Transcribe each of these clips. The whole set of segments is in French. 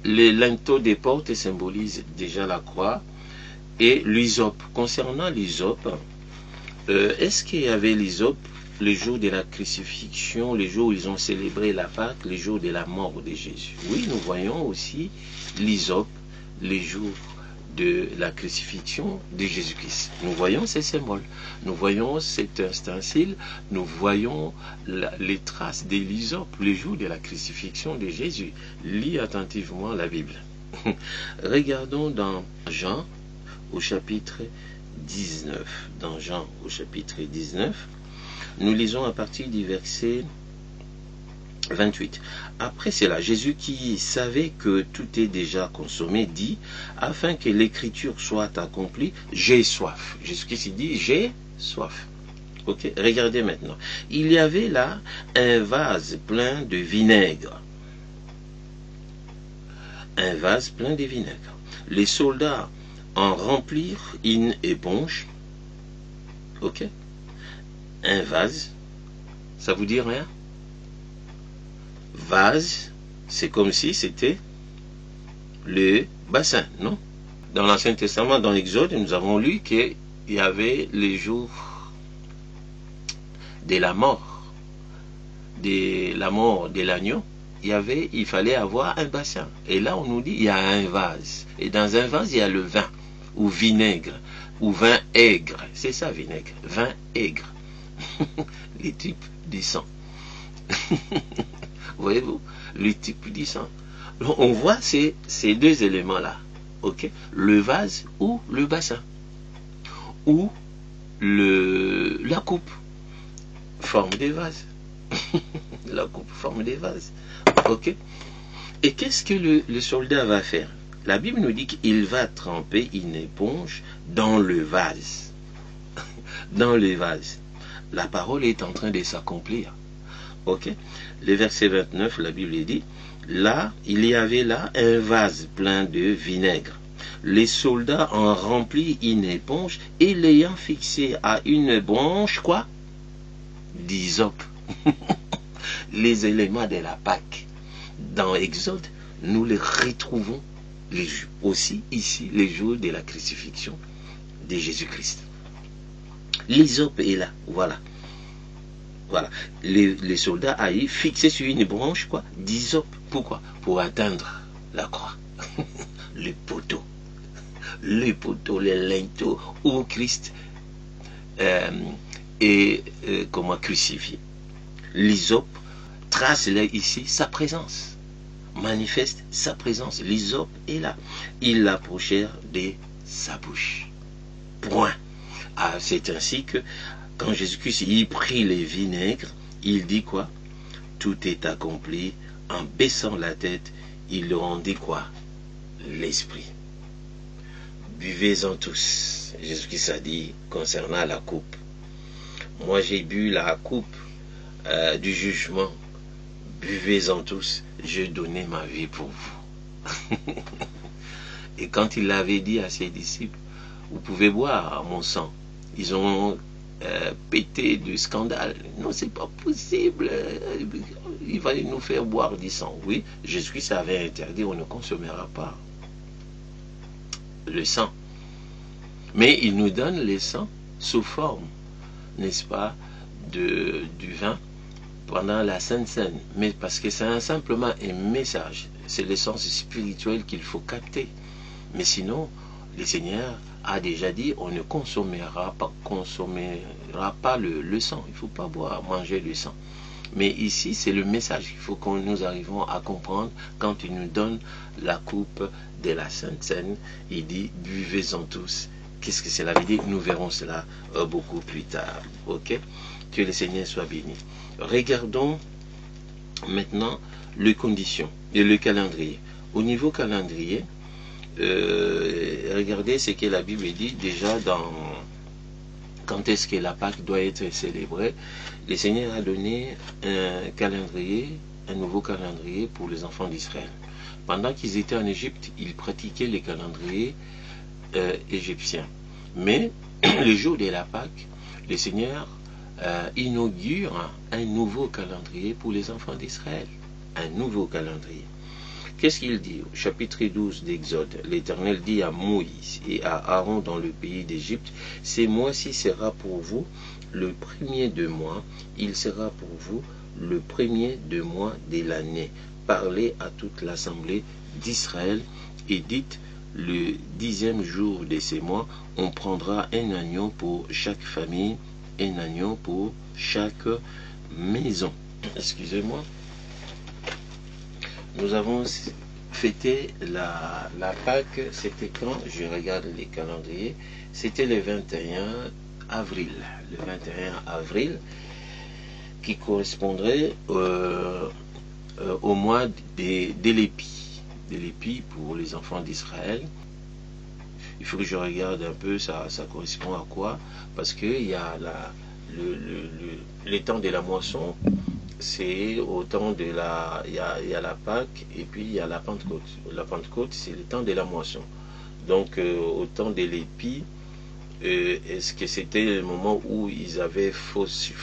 les linteaux des portes symbolisent déjà la croix et l'hysope. Concernant l'hysope, est-ce qu'il y avait l'hysope le jour de la crucifixion, le jour où ils ont célébré la Pâque, le jour de la mort de Jésus? Oui, nous voyons aussi l'hysope le jour de la crucifixion de Jésus-Christ. Nous voyons ces symboles, nous voyons cet ustensile, nous voyons les traces de l'hysope le jour de la crucifixion de Jésus. Lis attentivement la Bible. Regardons dans Jean au chapitre 19. Dans Jean au chapitre 19, nous lisons à partir du verset 28. Après cela, Jésus, qui savait que tout est déjà consommé, dit, afin que l'écriture soit accomplie, j'ai soif. Jésus-Christ dit, j'ai soif. Ok, regardez maintenant. Il y avait là un vase plein de vinaigre. Un vase plein de vinaigre. Les soldats en remplirent une éponge. Ok. Un vase. Ça vous dit rien? Vase, c'est comme si c'était le bassin, non? Dans l'Ancien Testament, dans l'Exode, nous avons lu qu'il y avait les jours de la mort de l'agneau. Il fallait avoir un bassin. Et là, on nous dit, il y a un vase. Et dans un vase, il y a le vin, ou vinaigre, ou vin aigre. C'est ça, vinaigre, vin aigre. Les types du sang. Voyez-vous, le type du sang. Donc, on voit ces deux éléments-là. Ok, le vase ou le bassin. Ou la coupe. Forme des vases. La coupe forme des vases. Ok. Et qu'est-ce que le soldat va faire? La Bible nous dit qu'il va tremper une éponge dans le vase. Dans le vase. La parole est en train de s'accomplir. Ok. Le verset 29, la Bible dit, là, il y avait là un vase plein de vinaigre. Les soldats en remplirent une éponge et l'ayant fixé à une branche, quoi? D'hysope. Les éléments de la Pâque. Dans Exode, nous les retrouvons aussi ici, les jours de la crucifixion de Jésus-Christ. L'hysope est là, voilà. Voilà. Les soldats aillent fixés sur une branche, quoi, d'hysope. Pourquoi? Pour atteindre la croix. Le poteau. Le poteau, les linteaux où Christ est crucifié. L'hysope trace là ici sa présence, manifeste sa présence. L'hysope est là. Ils l'approchèrent de sa bouche. Point. Ah, c'est ainsi que quand Jésus-Christ y prit les vinaigres, il dit quoi? Tout est accompli. En baissant la tête, il leur en dit quoi? L'esprit. Buvez-en tous. Jésus-Christ a dit concernant la coupe. Moi j'ai bu la coupe du jugement. Buvez-en tous. Je donnais ma vie pour vous. Et quand il l'avait dit à ses disciples, vous pouvez boire mon sang. Ils ont pété du scandale. Non, c'est pas possible. Il va nous faire boire du sang. Oui, Jésus-Christ avait interdit, on ne consommera pas le sang. Mais il nous donne le sang sous forme, n'est-ce pas, du vin pendant la Sainte Seine. Mais parce que c'est simplement un message. C'est le sens spirituel qu'il faut capter. Mais sinon, le Seigneur a déjà dit, on ne consommera pas le sang. Il ne faut pas manger le sang. Mais ici, c'est le message qu'il faut que nous arrivions à comprendre quand il nous donne la coupe de la Sainte Seine. Il dit, buvez-en tous. Qu'est-ce que cela veut dire? Nous verrons cela beaucoup plus tard. Ok? Que le Seigneur soit béni. Regardons maintenant les conditions et le calendrier. Au niveau calendrier, regardez ce que la Bible dit déjà dans quand est-ce que la Pâque doit être célébrée. Le Seigneur a donné un calendrier, un nouveau calendrier pour les enfants d'Israël. Pendant qu'ils étaient en Égypte, ils pratiquaient les calendriers égyptiens. Mais le jour de la Pâque, le Seigneur inaugure un nouveau calendrier pour les enfants d'Israël. Un nouveau calendrier. Qu'est-ce qu'il dit au chapitre 12 d'Exode? L'Éternel dit à Moïse et à Aaron dans le pays d'Égypte, ces mois-ci sera pour vous le premier de mois, il sera pour vous le premier de mois de l'année. Parlez à toute l'assemblée d'Israël et dites, le 10e jour de ces mois, on prendra un agneau pour chaque famille, un agneau pour chaque maison. Excusez-moi. Nous avons fêté la Pâque, c'était quand? Je regarde les calendriers. C'était le 21 avril. Le 21 avril, qui correspondrait au mois d'Élépi. D'Élépi pour les enfants d'Israël. Il faut que je regarde un peu, ça correspond à quoi? Parce qu'il y a les temps de la moisson. C'est au temps de il y a la Pâque et puis il y a la Pentecôte. La Pentecôte, c'est le temps de la moisson. Donc, au temps de l'épi, est-ce que c'était le moment où ils avaient fauché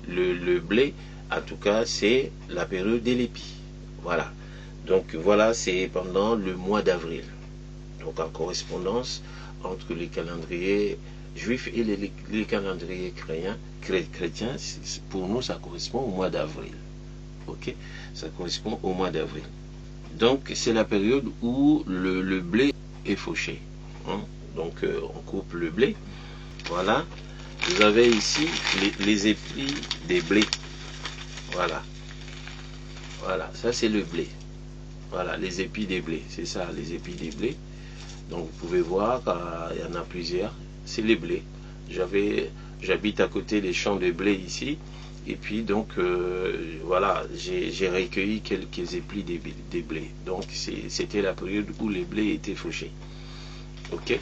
le blé? En tout cas, c'est la période de l'épi. Voilà. Donc, voilà, c'est pendant le mois d'avril. Donc, en correspondance entre les calendriers juifs et les calendriers chrétiens, pour nous, ça correspond au mois d'avril. Ok? Ça correspond au mois d'avril. Donc, c'est la période où le blé est fauché. Hein? Donc, on coupe le blé. Voilà. Vous avez ici les épis des blés. Voilà. Voilà. Ça, c'est le blé. Voilà, les épis des blés. C'est ça, les épis des blés. Donc, vous pouvez voir, il y en a plusieurs. C'est les blés. J'habite à côté des champs de blé ici. Et puis, donc, voilà, j'ai recueilli quelques épis des blés. Donc, c'était la période où les blés étaient fauchés. Ok?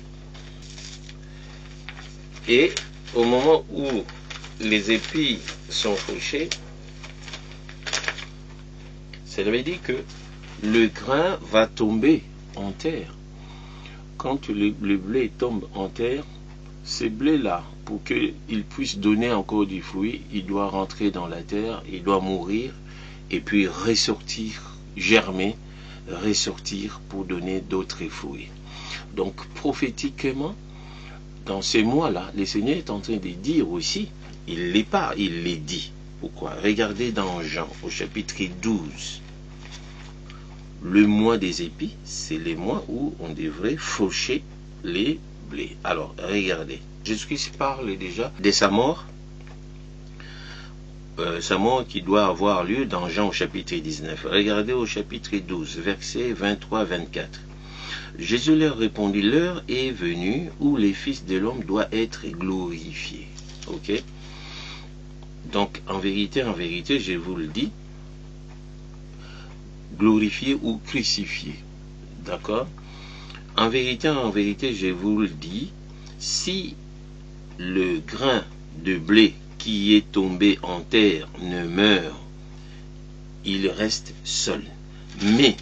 Et au moment où les épis sont fauchés, ça veut dire que le grain va tomber en terre. Quand le blé tombe en terre, ce blé-là, pour qu'il puisse donner encore du fruit, il doit rentrer dans la terre, il doit mourir, et puis ressortir, germer, ressortir pour donner d'autres fruits. Donc, prophétiquement, dans ces mois-là, le Seigneur est en train de dire aussi, il les parle, il les dit. Pourquoi? Regardez dans Jean, au chapitre 12. Le mois des épis, c'est les mois où on devrait faucher les blés. Alors, regardez. Jésus-Christ parle déjà de sa mort qui doit avoir lieu dans Jean au chapitre 19. Regardez au chapitre 12, versets 23-24. Jésus leur répondit, l'heure est venue où les fils de l'homme doivent être glorifiés. Ok? Donc, en vérité, je vous le dis, glorifié ou crucifié. D'accord? En vérité, je vous le dis, si le grain de blé qui est tombé en terre ne meurt, il reste seul. Mais,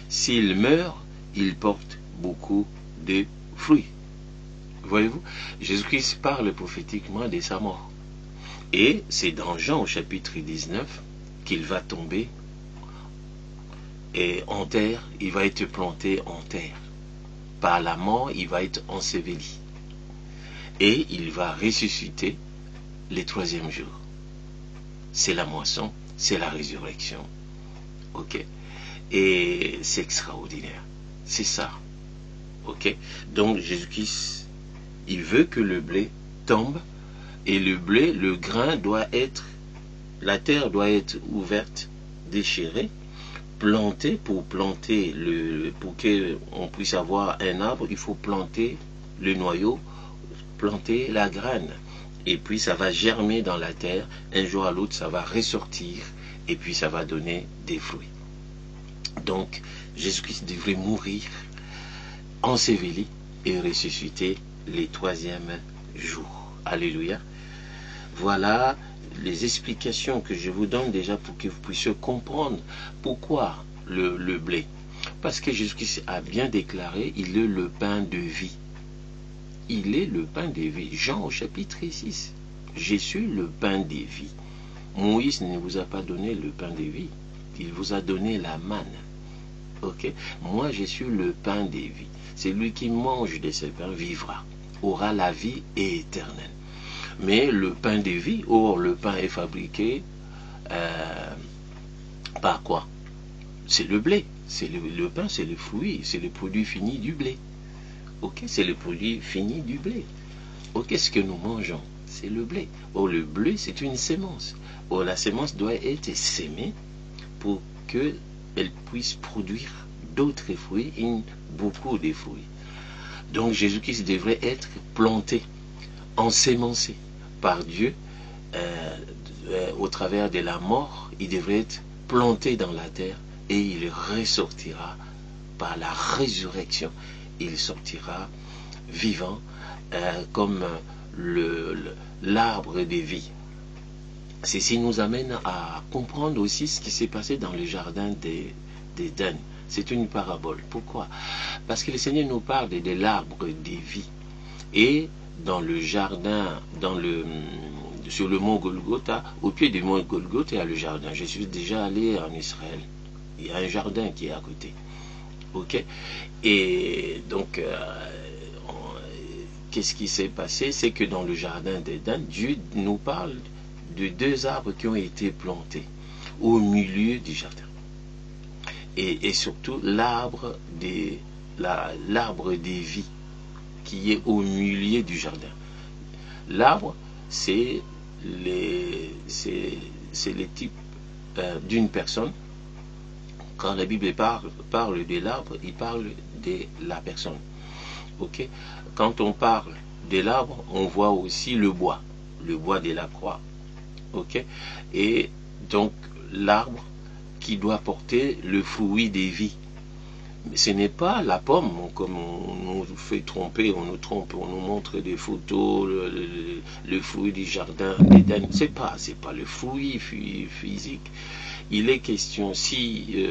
s'il meurt, il porte beaucoup de fruits. Voyez-vous? Jésus-Christ parle prophétiquement de sa mort. Et c'est dans Jean au chapitre 19 qu'il va tomber et en terre, il va être planté en terre. Par la mort, il va être enseveli. Et il va ressusciter le 3e jour. C'est la moisson, c'est la résurrection. Ok? Et c'est extraordinaire. C'est ça. Ok? Donc Jésus-Christ, il veut que le blé tombe. Et le blé, le grain doit être, la terre doit être ouverte, déchirée, plantée pour qu'on puisse avoir un arbre, il faut planter le noyau, planter la graine. Et puis ça va germer dans la terre, un jour à l'autre ça va ressortir, et puis ça va donner des fruits. Donc Jésus-Christ devrait mourir, enseveli et ressusciter le 3e jour. Alléluia. Voilà les explications que je vous donne déjà pour que vous puissiez comprendre pourquoi le blé. Parce que Jésus-Christ a bien déclaré, il est le pain de vie. Il est le pain de vie. Jean au chapitre 6. Je suis le pain de vie. Moïse ne vous a pas donné le pain de vie. Il vous a donné la manne. Ok? Moi, je suis le pain des vies. Celui qui mange de ce pain vivra, aura la vie éternelle. Mais le pain de vie, or le pain est fabriqué par quoi? C'est le blé. C'est le pain, c'est le fruit, c'est le produit fini du blé. Ok? C'est le produit fini du blé. Ok? Ce que nous mangeons, c'est le blé. Or le blé, c'est une sémence. Or la sémence doit être sémée pour qu'elle puisse produire d'autres fruits et beaucoup de fruits. Donc Jésus-Christ devrait être planté, ensémencé par Dieu au travers de la mort. Il devrait être planté dans la terre et il ressortira par la résurrection. Il sortira vivant comme l'arbre de vie. Ceci nous amène à comprendre aussi ce qui s'est passé dans le jardin d'Éden. C'est une parabole. Pourquoi? Parce que le Seigneur nous parle de l'arbre de vie. Et dans le jardin, sur le mont Golgotha, au pied du mont Golgotha, il y a le jardin. Je suis déjà allé en Israël. Il y a un jardin qui est à côté. Ok? Et donc, qu'est-ce qui s'est passé? C'est que dans le jardin d'Éden, Dieu nous parle de deux arbres qui ont été plantés au milieu du jardin. Et surtout l'arbre des vies qui est au milieu du jardin. L'arbre, c'est le type d'une personne. Quand la Bible parle de l'arbre, il parle de la personne. Ok? Quand on parle de l'arbre, on voit aussi le bois de la croix. Ok? Et donc l'arbre qui doit porter le fruit des vies. Mais ce n'est pas la pomme, comme on nous fait tromper, on nous trompe, on nous montre des photos, le fruit du jardin d'Éden. C'est pas le fruit physique. Il est question, si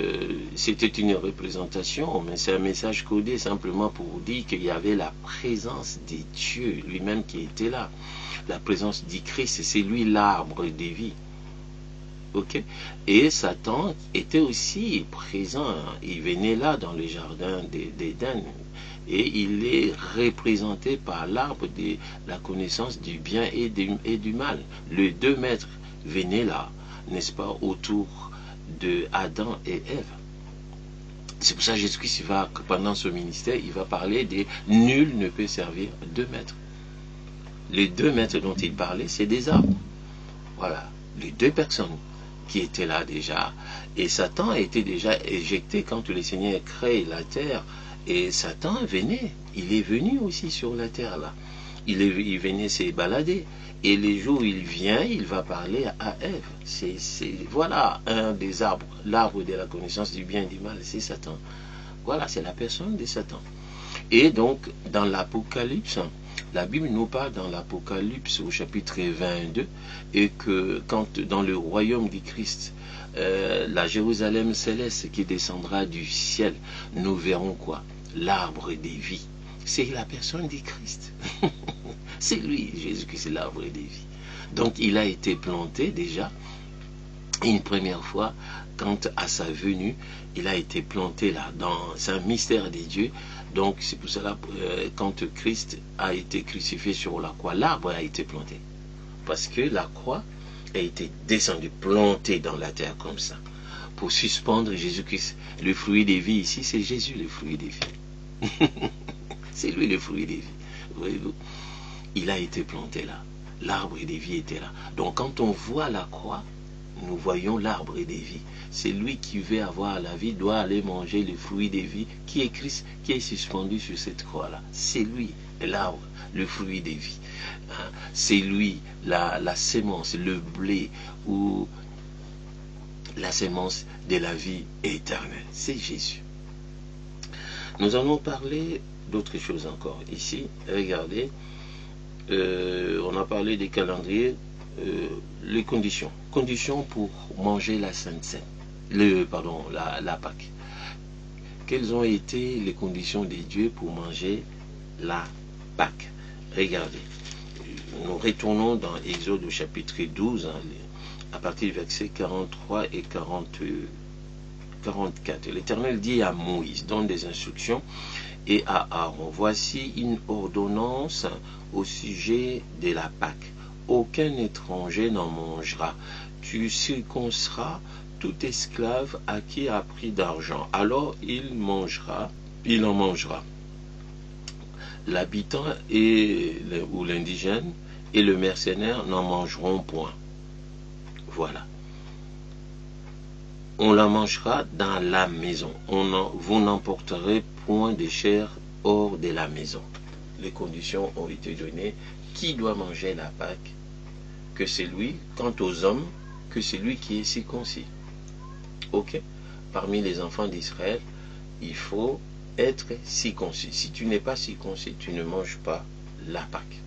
c'était une représentation, mais c'est un message codé simplement pour dire qu'il y avait la présence de Dieu lui-même qui était là. La présence du Christ, c'est lui l'arbre des vies. Okay? Et Satan était aussi présent, il venait là dans le jardin d'Éden et il est représenté par l'arbre de la connaissance du bien et du mal. Les deux maîtres venaient là, n'est-ce pas, autour de Adam et Ève. C'est pour ça que Jésus-Christ, pendant ce ministère, il va parler de nul ne peut servir deux maîtres. Les deux maîtres dont il parlait, c'est des arbres. Voilà, les deux personnes qui étaient là déjà. Et Satan a été déjà éjecté quand le Seigneur crée la terre. Et Satan venait, il est venu aussi sur la terre là. Il venait se balader. Et les jours où il vient, il va parler à Ève. Voilà un des arbres, l'arbre de la connaissance du bien et du mal, c'est Satan. Voilà, c'est la personne de Satan. Et donc, dans l'Apocalypse, la Bible nous parle dans l'Apocalypse au chapitre 22 et que quand dans le royaume du Christ, la Jérusalem céleste qui descendra du ciel, nous verrons quoi? L'arbre des vies. C'est la personne du Christ. C'est lui, Jésus-Christ, c'est l'arbre des vies. Donc il a été planté déjà une première fois quand à sa venue, il a été planté là. C'est un mystère des dieux. Donc c'est pour cela quand Christ a été crucifié sur la croix, l'arbre a été planté. Parce que la croix a été descendue, plantée dans la terre comme ça. Pour suspendre Jésus-Christ. Le fruit des vies ici, c'est Jésus le fruit des vies. C'est lui le fruit des vies. Voyez-vous? Il a été planté là. L'arbre des vies était là. Donc quand on voit la croix, nous voyons l'arbre des vies. C'est lui qui veut avoir la vie, doit aller manger le fruit des vies, qui est Christ, qui est suspendu sur cette croix-là. C'est lui, l'arbre, le fruit des vies. C'est lui, la sémence, le blé, ou la sémence de la vie éternelle. C'est Jésus. Nous allons parler d'autres choses encore. Ici, regardez, on a parlé des calendriers, les conditions. Conditions pour manger la Sainte Seine. La Pâque. Quelles ont été les conditions des dieux pour manger la Pâque? Regardez. Nous retournons dans Exode au chapitre 12, à partir du verset 43 et 44. L'Éternel dit à Moïse, donne des instructions, et à Aaron, voici une ordonnance au sujet de la Pâque. Aucun étranger n'en mangera. Tu circonceras tout esclave à qui a pris d'argent. Alors il en mangera. L'habitant ou l'indigène et le mercenaire n'en mangeront point. Voilà. On la mangera dans la maison. Vous n'emporterez point de chair hors de la maison. Les conditions ont été données. Qui doit manger la Pâque? Que celui, quant aux hommes, que celui qui est circoncis. Ok? Parmi les enfants d'Israël, il faut être circoncis. Si tu n'es pas circoncis, tu ne manges pas la Pâque.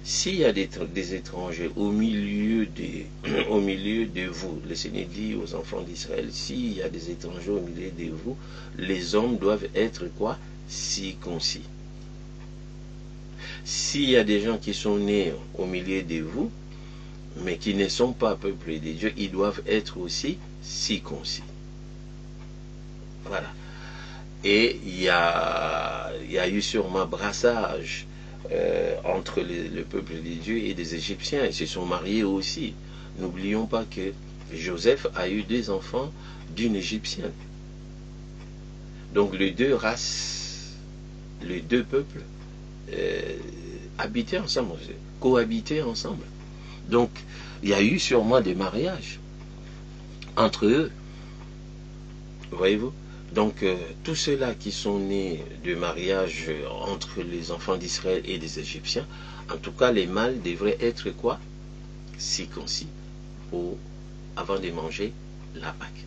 S'il y a des étrangers au milieu de vous, le Seigneur dit aux enfants d'Israël, s'il y a des étrangers au milieu de vous, les hommes doivent être quoi? Circoncis. S'il y a des gens qui sont nés au milieu de vous, mais qui ne sont pas peuplés de Dieu, ils doivent être aussi circoncis. Voilà. Et il y a eu sûrement brassage entre le peuple de Dieu et des Égyptiens. Ils se sont mariés aussi. N'oublions pas que Joseph a eu 2 enfants d'une Égyptienne. Donc les 2 races, les 2 peuples habitaient ensemble, cohabitaient ensemble. Donc il y a eu sûrement des mariages entre eux. Voyez-vous? Donc, tous ceux-là qui sont nés de mariage entre les enfants d'Israël et des Égyptiens, en tout cas, les mâles devraient être quoi? Circoncis avant de manger la Pâque.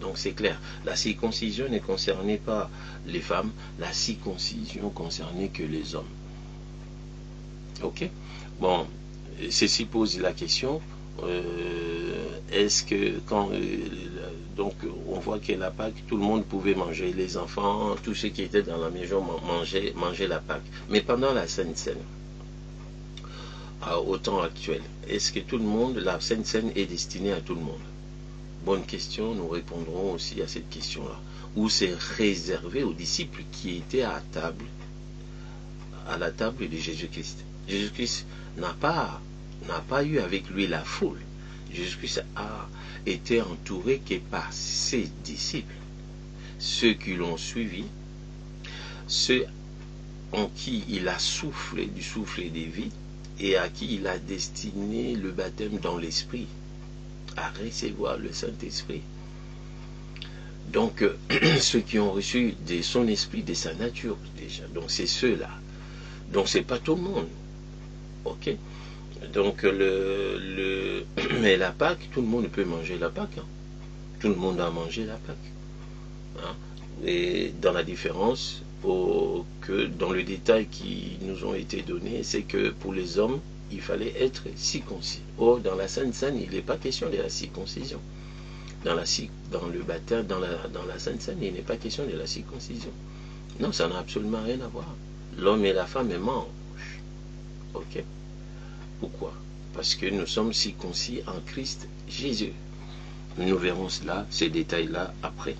Donc, c'est clair. La circoncision ne concernait pas les femmes, la circoncision concernait que les hommes. Ok? Bon, ceci pose la question. Est-ce que quand donc on voit que la Pâque, tout le monde pouvait manger, les enfants, tous ceux qui étaient dans la maison mangeaient la Pâque, mais pendant la Sainte Seine, au temps actuel, est-ce que tout le monde, la Sainte Seine est destinée à tout le monde? Bonne question, nous répondrons aussi à cette question-là. Ou c'est réservé aux disciples qui étaient à la table de Jésus-Christ. Jésus-Christ n'a pas eu avec lui la foule. Jésus-Christ a été entouré que par ses disciples, ceux qui l'ont suivi, ceux en qui il a soufflé du souffle de vie et à qui il a destiné le baptême dans l'esprit, à recevoir le Saint-Esprit. Donc, ceux qui ont reçu de son esprit, de sa nature déjà. Donc, c'est ceux-là. Donc, c'est pas tout le monde. Ok? Donc, mais la Pâque, tout le monde peut manger la Pâque. Hein. Tout le monde a mangé la Pâque. Hein. Et dans la différence, que dans le détail qui nous ont été donnés, c'est que pour les hommes, il fallait être circoncis. Or, dans la Sainte Seine, il n'est pas question de la circoncision. Dans le baptême, dans la Sainte Seine, il n'est pas question de la circoncision. Non, ça n'a absolument rien à voir. L'homme et la femme mangent. Ok? Pourquoi? Parce que nous sommes circoncis en Christ Jésus. Nous verrons cela, ces détails-là, après.